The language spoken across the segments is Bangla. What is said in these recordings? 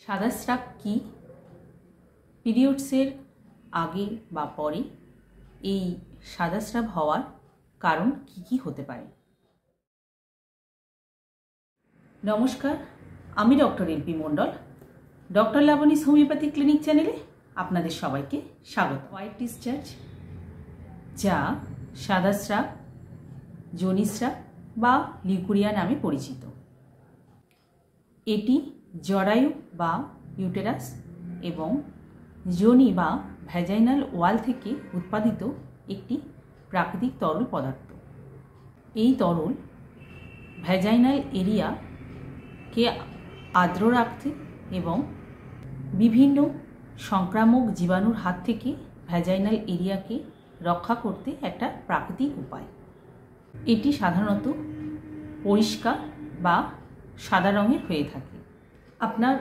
সাদা স্রাব কি, পিরিয়ডসের আগে বা পরে এই সাদা স্রাব হওয়ার কারণ কি কি হতে পারে। নমস্কার, আমি ডক্টর এলপি মণ্ডল, ডক্টর লাবণীস হোমিওপ্যাথি ক্লিনিক চ্যানেলে আপনাদের সবাইকে স্বাগত। হোয়াইট ডিসচার্জ, যা সাদা স্রাব, যোনিস্রাব বা লিউকোরিয়া নামে পরিচিত, এটি জরায়ু বা ইউটেরাস এবং যোনি বা ভ্যাজাইনাল ওয়াল থেকে উৎপাদিত একটি প্রাকৃতিক তরল পদার্থ। এই তরল ভ্যাজাইনাল এরিয়াকে আর্দ্র রাখতে এবং বিভিন্ন সংক্রামক জীবাণুর হাত থেকে ভ্যাজাইনাল এরিয়াকে রক্ষা করতে একটা প্রাকৃতিক উপায়। এটি সাধারণত পরিষ্কার বা সাদা রঙের হয়ে থাকে। আপনার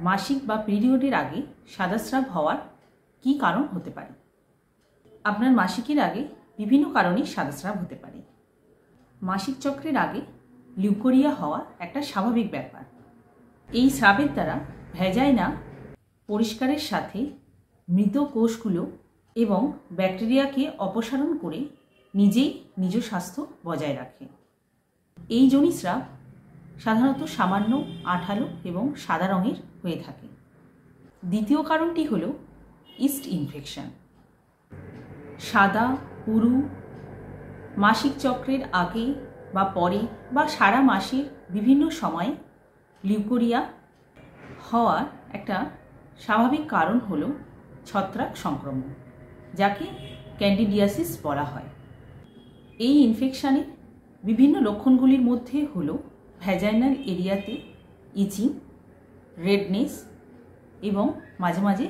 মাসিক বা পিরিয়ডের আগে সাদা স্রাব হওয়ার কী কারণ হতে পারে? আপনার মাসিকের আগে বিভিন্ন কারণেই সাদা স্রাব হতে পারে। মাসিক চক্রের আগে লিউকোরিয়া হওয়া একটা স্বাভাবিক ব্যাপার। এই স্রাবের দ্বারা ভ্যাজাইনা পরিষ্কারের সাথে মৃত কোষগুলো এবং ব্যাকটেরিয়াকে অপসারণ করে নিজেই নিজ স্বাস্থ্য বজায় রাখে। এই যোনিস্রাব সাধারণত সামান্য আঠালো এবং সাদা রঙের হয়ে থাকে। দ্বিতীয় কারণটি হল ইস্ট ইনফেকশন। সাদা, পুরু, মাসিক চক্রের আগে বা পরে বা সারা মাসের বিভিন্ন সময়ে লিউকোরিয়া হওয়ার একটা স্বাভাবিক কারণ হল ছত্রাক সংক্রমণ, যাকে ক্যান্ডিডিয়াসিস বলা হয়। এই ইনফেকশানের বিভিন্ন লক্ষণগুলির মধ্যে হল ভ্যাজাইনাল এরিয়াতে ইচিং, রেডনেস এবং মাঝে মাঝে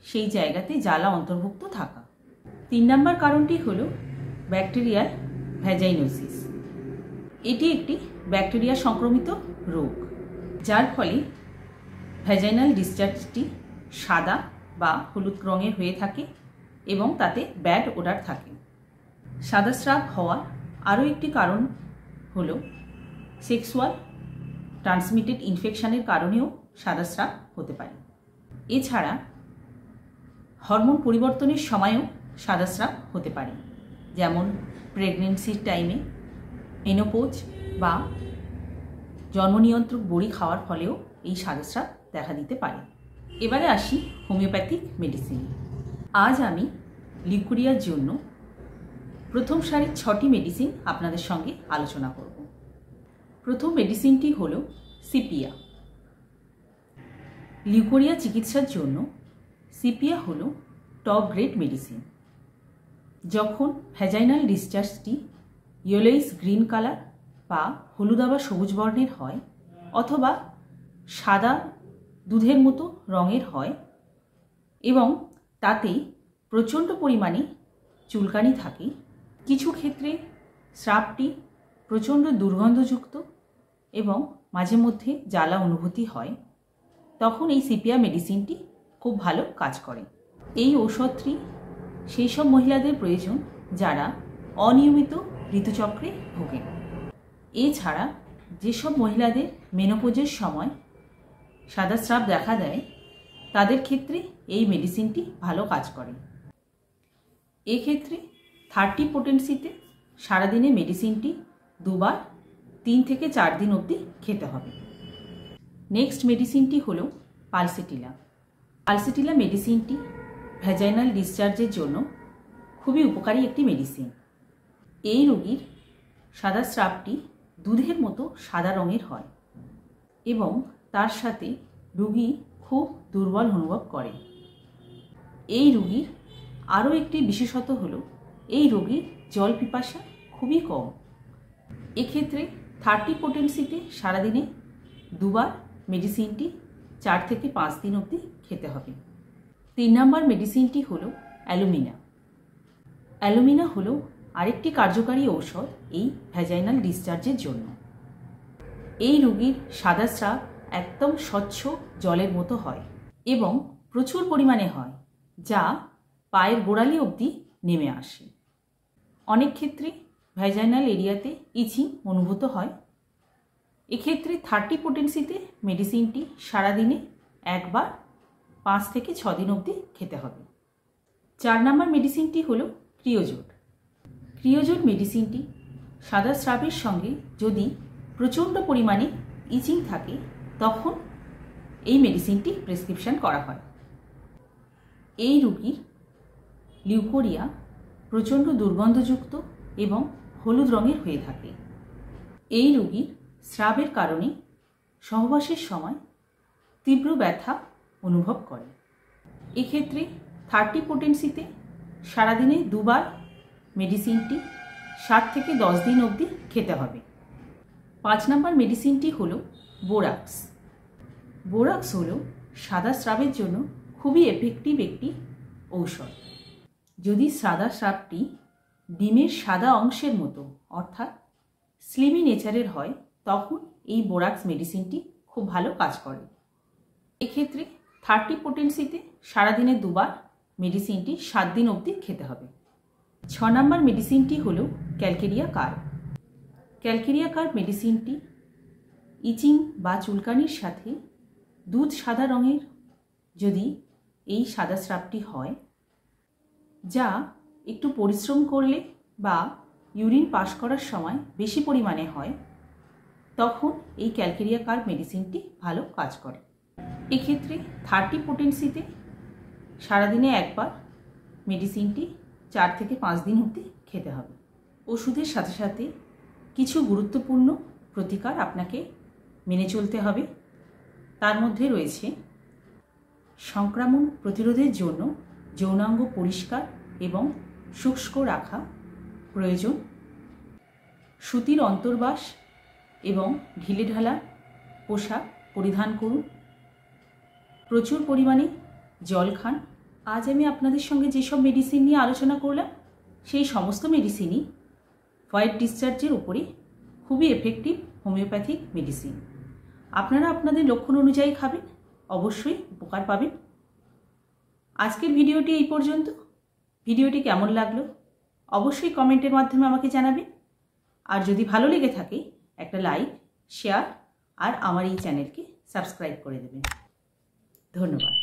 সেই জায়গাতে জ্বালা অন্তর্ভুক্ত থাকা। 3 নম্বর কারণটি হল ব্যাকটেরিয়াল ভ্যাজাইনোসিস। এটি একটি ব্যাকটেরিয়া সংক্রমিত রোগ, যার ফলে ভ্যাজাইনাল ডিসচার্জটি সাদা বা হলুদ রঙের হয়ে থাকে এবং তাতে ব্যাড ওডার থাকে। সাদা স্রাব হওয়ার আরও একটি কারণ হল সেক্সুয়াল ট্রান্সমিটেড ইনফেকশনের কারণেও সাদা স্রাব হতে পারে। এছাড়া হরমোন পরিবর্তনের সময়ও সাদা স্রাব হতে পারে, যেমন প্রেগনেন্সির টাইমে, মেনোপজ বা জন্মনিয়ন্ত্রক বড়ি খাওয়ার ফলেও এই সাদা স্রাব দেখা দিতে পারে। এবারে আসি হোমিওপ্যাথিক মেডিসিন। আজ আমি লিউকোরিয়ার জন্য প্রথম সারির 6টি মেডিসিন আপনাদের সঙ্গে আলোচনা করব। প্রথম মেডিসিনটি হল সিপিয়া। লিউকোরিয়া চিকিৎসার জন্য সিপিয়া হল টপ গ্রেড মেডিসিন। যখন ভ্যাজাইনাল ডিসচার্জটি ইয়েলোইশ গ্রিন কালার বা হলুদাবা সবুজ বর্ণের হয় অথবা সাদা দুধের মতো রঙের হয় এবং তাতে প্রচণ্ড পরিমাণে চুলকানি থাকে, কিছু ক্ষেত্রে স্রাবটি প্রচণ্ড দুর্গন্ধযুক্ত এবং মাঝে মধ্যে জ্বালা অনুভূতি হয়, তখন এই সিপিয়া মেডিসিনটি খুব ভালো কাজ করে। এই ঔষধটি সেই সব মহিলাদের প্রয়োজন যারা অনিয়মিত ঋতুচক্রে ভোগেন। এছাড়া যেসব মহিলাদের মেনোপজের সময় সাদা স্রাব দেখা দেয়, তাদের ক্ষেত্রে এই মেডিসিনটি ভালো কাজ করে। এক্ষেত্রে 30 পোটেন্সিতে সারাদিনে মেডিসিনটি 2 বার 3 থেকে 4 দিন অবধি খেতে হবে। নেক্সট মেডিসিনটি হল পালসেটিলা। পালসেটিলা মেডিসিনটি ভ্যাজাইনাল ডিসচার্জের জন্য খুবই উপকারী একটি মেডিসিন। এই রোগীর সাদা স্রাবটি দুধের মতো সাদা রঙের হয় এবং তার সাথে রোগী খুব দুর্বল অনুভব করে। এই রোগীর আরও একটি বিশেষত্ব হল এই রোগীর জল পিপাসা খুবই কম। এক্ষেত্রে 30 পোটেন্সিতে সারাদিনে 2 বার মেডিসিনটি 4 থেকে 5 দিন অবধি খেতে হবে। 3 নম্বর মেডিসিনটি হল অ্যালুমিনা। অ্যালুমিনা হল আরেকটি কার্যকারী ঔষধ এই ভ্যাজাইনাল ডিসচার্জের জন্য। এই রোগীর সাদা স্রাব একদম স্বচ্ছ জলের মতো হয় এবং প্রচুর পরিমাণে হয়, যা পায়ের গোড়ালি অবধি নেমে আসে। অনেক ক্ষেত্রে ভ্যাজাইনাল এরিয়াতে ইচিং অনুভূত হয়। এক্ষেত্রে 30 পোটেন্সিতে মেডিসিনটি সারাদিনে একবার 5 থেকে 6 দিন অবধি খেতে হবে। 4 নম্বর মেডিসিনটি হলো ক্রিওজোট। ক্রিওজোট মেডিসিনটি সাদা স্রাবের সঙ্গে যদি প্রচণ্ড পরিমাণে ইচিং থাকে তখন এই মেডিসিনটি প্রেসক্রিপশন করা হয়। এই রোগীর লিউকোরিয়া প্রচণ্ড দুর্গন্ধযুক্ত এবং হলুদ রঙের হয়ে থাকে। এই রোগীর স্রাবের কারণে সহবাসের সময় তীব্র ব্যথা অনুভব করে। এক্ষেত্রে 30 পোটেন্সিতে সারাদিনে 2 বার মেডিসিনটি 7 থেকে 10 দিন অবধি খেতে হবে। 5 নম্বর মেডিসিনটি হলো বোরাক্স। বোরাক্স হলো সাদা স্রাবের জন্য খুবই এফেক্টিভ একটি ঔষধ। যদি সাদা স্রাবটি ডিমের সাদা অংশের মতো অর্থাৎ স্লিমি নেচারের হয় তখন এই বোরাক্স মেডিসিনটি খুব ভালো কাজ করে। এক্ষেত্রে 30 পোটেন্সিতে সারাদিনে 2 বার মেডিসিনটি 7 দিন অবধি খেতে হবে। 6 নম্বর মেডিসিনটি হলো ক্যালকেরিয়া কার্ব। ক্যালকেরিয়া কার্ব মেডিসিনটি ইচিং বা চুলকানির সাথে দুধ সাদা রঙের যদি এই সাদা স্রাবটি হয়, যা একটু পরিশ্রম করলে বা ইউরিন পাস করার সময় বেশি পরিমাণে হয়, তখন এই ক্যালকেরিয়া কার্ব মেডিসিনটি ভালো কাজ করে। এক্ষেত্রে 30 পোটেন্সিতে সারাদিনে একবার মেডিসিনটি 4 থেকে 5 দিন অবধি খেতে হবে। ওষুধের সাথে সাথে কিছু গুরুত্বপূর্ণ প্রতিকার আপনাকে মেনে চলতে হবে। তার মধ্যে রয়েছে সংক্রমণ প্রতিরোধের জন্য যৌনাঙ্গ পরিষ্কার এবং শুষ্ক রাখা প্রয়োজন, সুতির অন্তর্বাস এবং ঢিলেঢালা পোশাক পরিধান করুন, প্রচুর পরিমাণে জল খান। আজ আমি আপনাদের সঙ্গে যেসব মেডিসিন নিয়ে আলোচনা করলাম সেই সমস্ত মেডিসিনই হোয়াইট ডিসচার্জের উপরে খুবই এফেক্টিভ হোমিওপ্যাথিক মেডিসিন। আপনারা আপনাদের লক্ষণ অনুযায়ী খাবেন, অবশ্যই উপকার পাবেন। আজকের ভিডিওটি এই পর্যন্ত। ভিডিওটি কেমন লাগলো অবশ্যই কমেন্টের মাধ্যমে আমাকে জানাবেন। আর যদি ভালো লেগে থাকে একটা লাইক, শেয়ার আর আমার এই চ্যানেলকে সাবস্ক্রাইব করে দেবেন। ধন্যবাদ।